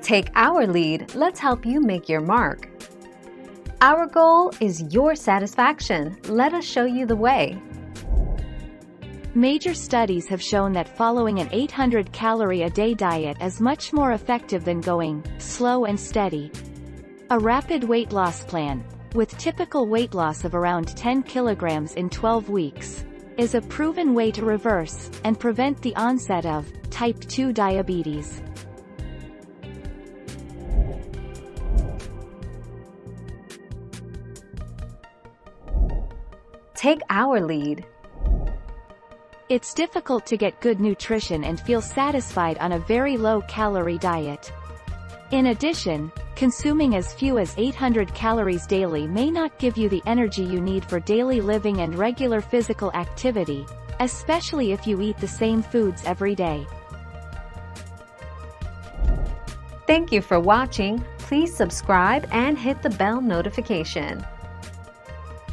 Take our lead, let's help you make your mark. Our goal is your satisfaction. Let us show you the way. Major studies have shown that following an 800-calorie-a-day diet is much more effective than going slow and steady. A rapid weight loss plan, with typical weight loss of around 10 kilograms in 12 weeks, is a proven way to reverse and prevent the onset of type 2 diabetes. Take our lead. It's difficult to get good nutrition and feel satisfied on a very low-calorie diet. In addition, consuming as few as 800 calories daily may not give you the energy you need for daily living and regular physical activity, especially if you eat the same foods every day. Thank you for watching. Please subscribe and hit the bell notification.